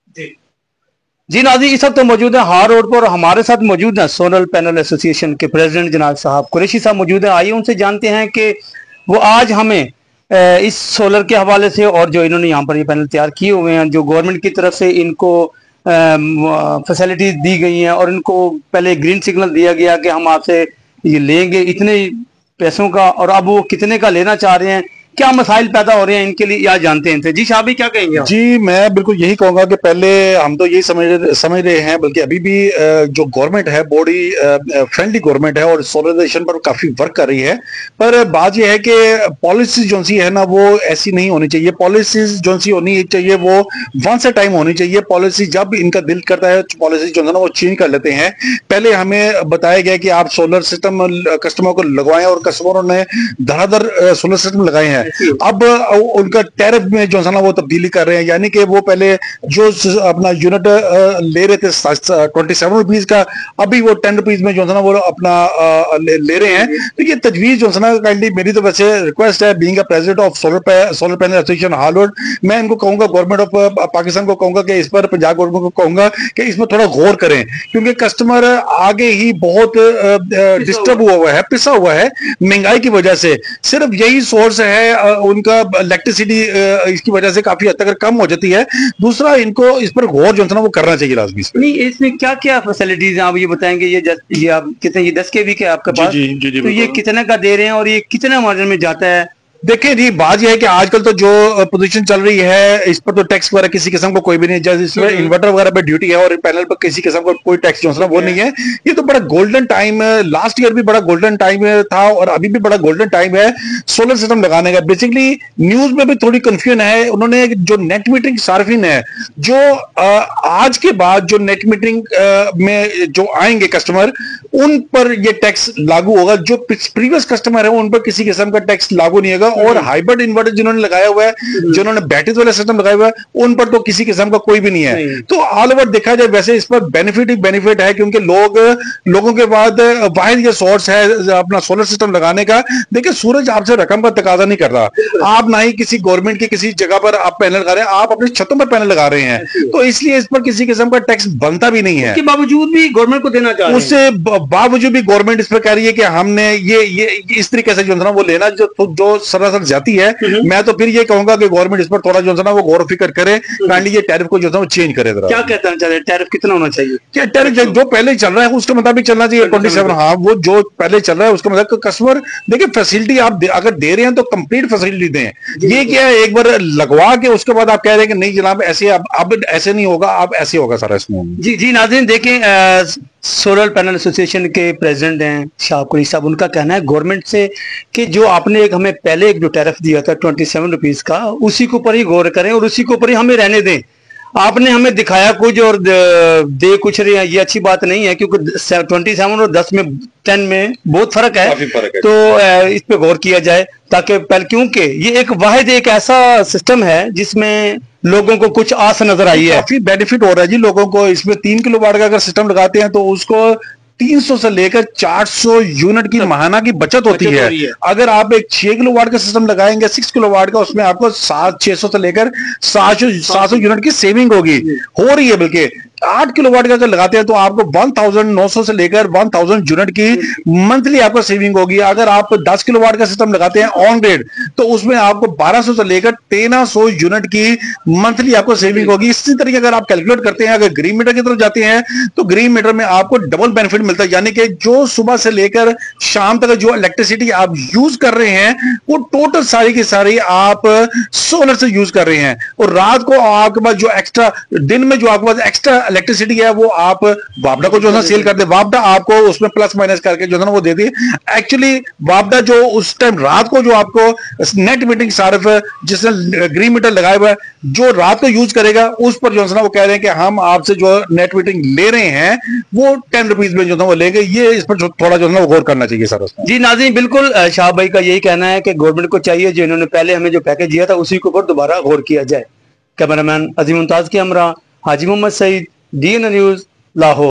जी जी Nazi, इस वक्त तो मौजूद है हार रोड पर। हमारे साथ मौजूद है सोलर पैनल एसोसिएशन के प्रेसिडेंट जनाब साहब कुरैशी साहब मौजूद है। आइए उनसे जानते हैं कि वो आज हमें इस सोलर के हवाले से और जो इन्होंने यहाँ पर ये पैनल तैयार किए हुए हैं, जो गवर्नमेंट की तरफ से इनको फैसिलिटीज दी गई हैं और इनको पहले ग्रीन सिग्नल दिया गया कि हम आपसे ये लेंगे इतने पैसों का, और अब वो कितने का लेना चाह रहे हैं, क्या मसाइल पैदा हो रहे हैं इनके लिए, या जानते हैं। जी शाह भाई क्या कहेंगे आप? जी, मैं बिल्कुल यही कहूंगा कि पहले हम तो यही समझ रहे हैं, बल्कि अभी भी जो गवर्नमेंट है बॉडी फ्रेंडली गवर्नमेंट है और सोलराइजेशन पर काफी वर्क कर रही है। पर बात यह है कि पॉलिसीज जो सी है ना वो ऐसी नहीं होनी चाहिए। पॉलिसीज जो सी होनी चाहिए वो वंस ए टाइम होनी चाहिए। पॉलिसी जब इनका दिल करता है पॉलिसी जो है ना वो चेंज कर लेते हैं। पहले हमें बताया गया कि आप सोलर सिस्टम कस्टमर को लगवाएं और कस्टमरों ने धड़ाधड़ सोलर सिस्टम लगाए हैं। अब उनका टैरिफ में जो है ना वो तब्दीली कर रहे हैं, यानी कि वो पहले जो अपना यूनिट ले रहे थे 27 रुपीज का, अभी वो 10 रुपीज में जो है ना वो अपना ले रहे हैं। तो ये तजवीज जो है ना काइंडली मेरी तो वैसे रिक्वेस्ट है, being a president of solar panel association Harvard, मैं इनको कहूंगा गवर्नमेंट ऑफ पाकिस्तान को कहूंगा कि इस पर, पंजाब गवर्नमेंट को कहूंगा कि इसमें थोड़ा गौर करें, क्योंकि कस्टमर आगे ही बहुत डिस्टर्ब हुआ है, पिसा हुआ है महंगाई की वजह से। सिर्फ यही सोर्स है उनका, इलेक्ट्रिसिटी इसकी वजह से काफी हद तक कम हो जाती है। दूसरा, इनको इस पर गौर जो है ना वो करना चाहिए लाजमी। नहीं, इसमें क्या क्या फैसिलिटीज हैं आप ये बताएंगे? ये आप कितने, ये 10 kV के आपके पास, जी जी जी, तो ये कितने का दे रहे हैं और ये कितना मार्जिन में जाता है? देखिए जी, बात यह है कि आजकल तो जो पोजीशन चल रही है इस पर तो टैक्स वगैरह किसी किस्म को कोई भी नहीं, जैसे इसमें इन्वर्टर वगैरह पे ड्यूटी है और पैनल पर किसी किस्म का कोई टैक्स जो है वो नहीं है। ये तो बड़ा गोल्डन टाइम, लास्ट ईयर भी बड़ा गोल्डन टाइम था और अभी भी बड़ा गोल्डन टाइम है सोलर सिस्टम लगाने का। बेसिकली न्यूज में भी थोड़ी कंफ्यूजन है। उन्होंने जो नेट मीटरिंग सार्फिन है, जो आज के बाद जो नेट मीटरिंग में जो आएंगे कस्टमर, उन पर ये टैक्स लागू होगा। जो प्रीवियस कस्टमर है उन पर किसी किस्म का टैक्स लागू नहीं होगा। और हाइब्रिड इन्वर्टर जिन्होंने लगाया हुआ है, जिन्होंने बैटरीज वाला सिस्टम लगाया हुआ है, उन पर तो किसी किस्म का कोई भी नहीं है। तो ऑल ओवर देखा जाए वैसे इस पर बेनिफिट ही बेनिफिट है, क्योंकि लोगों के बाद वाहिद ये सोर्स है अपना सोलर सिस्टम लगाने का। देखिए, सूरज आपसे रकम का तकाजा नहीं कर रहा। आप ना ही किसी गवर्नमेंट की किसी जगह पर आप पैनल लगा रहे हैं, आप अपनी छतों पर पैनल लगा रहे हैं, तो इसलिए इस पर किसी किस्म का टैक्स बनता भी नहीं है। उसके बावजूद भी गवर्नमेंट को देना चाहिए। उससे बावजूद भी गवर्नमेंट इस पर कह रही है कि हमने ये इस तरीके से जो है ना वो लेना जो सरासर जाती है। मैं तो फिर ये कहूंगा कि गवर्नमेंट इस पर थोड़ा जो है ना वो गौर फिक्र करे, काइंडली ये टैरिफ को जो है वो चेंज करे। क्या कहना चाहते हैं, टैरिफ कितना होना चाहिए? क्या टैरिफ जो पहले चल रहा है उसके मुताबिक चलना चाहिए, 27। हाँ, वो जो पहले चल रहा है उसके मुताबिक। कस्टमर देखिए, फैसिलिटी आप अगर दे रहे हैं तो कंप्लीट फैसिलिटी दें। ये क्या है, एक बार लगवा के उसके बाद आप कह रहे हैं कि नहीं जनाब ऐसे, अब ऐसे नहीं होगा, अब ऐसे होगा सारा इसमें। जी जी नाज़रीन, देखें सोलर पैनल एसोसिएशन के प्रेसिडेंट हैं शाह कुरैशी साहब। उनका कहना है गवर्नमेंट से कि जो आपने हमें पहले एक जो टैरिफ दिया था 27 रुपीज का, उसी के ऊपर ही गौर करें और उसी के ऊपर ही हमें रहने दें। आपने हमें दिखाया कुछ और दे कुछ रहे हैं, ये अच्छी बात नहीं है, क्योंकि 27 और 10 में बहुत फर्क है। तो इस पे गौर किया जाए, ताकि पहले, क्योंकि ये एक ऐसा सिस्टम है जिसमें लोगों को कुछ आस नजर आई है, काफी बेनिफिट हो रहा है जी लोगों को। इसमें 3 किलोवाट का अगर सिस्टम लगाते हैं तो उसको 300 से लेकर 400 यूनिट की माहाना की बचत होती है। अगर आप एक 6 किलोवाट का सिस्टम लगाएंगे 6 किलोवाट का, उसमें आपको 600 से लेकर 700 यूनिट की सेविंग हो रही है। बल्कि 8 किलोवाट का अगर लगाते हैं तो आपको 1900 से लेकर 1000 यूनिट की मंथली आपको सेविंग होगी। अगर आप 10 किलोवाट का सिस्टम लगाते हैं ऑन ग्रेड, तो उसमें आपको 1200 से लेकर 1300 यूनिट की मंथली आपको सेविंग होगी। इसी तरीके अगर आप कैलकुलेट करते हैं, अगर ग्रीन मीटर की तरफ जाते हैं तो ग्रीन मीटर में आपको डबल बेनिफिट मिलता है, यानी कि जो सुबह से लेकर शाम तक जो इलेक्ट्रिसिटी आप यूज कर रहे हैं वो टोटल सारी की सारी आप सोलर से यूज कर रहे हैं। और रात को आपके पास जो एक्स्ट्रा, दिन में जो आपके पास एक्स्ट्रा इलेक्ट्रिसिटी है वो आप वापडा को जो है सेल कर दे। वापडा आपको उसमें प्लस माइनस करके जो है ना वो दे दी। एक्चुअली वापडा जो उस टाइम रात को जो आपको नेट मीटरिंग सार्फ जिसने ग्रीन मीटर लगाया हुआ है, जो रात को यूज करेगा उस पर जो है ना वो कह रहे हैं कि हम आपसे जो नेट मीटरिंग ले रहे हैं वो 10 रुपीज में जो है वो लेंगे। ये इस पर थोड़ा जो है ना वो गौर करना चाहिए सर। जी नाज़रीन, बिल्कुल शाह भाई का यही कहना है कि गवर्नमेंट को चाहिए जो इन्होंने पहले हमें जो पैकेज दिया था उसी के ऊपर दोबारा गौर किया जाए। कैमरामैन अजीम मुमताज के हमरा हाजी मोहम्मद सईद, DN न्यूज, लाहौर।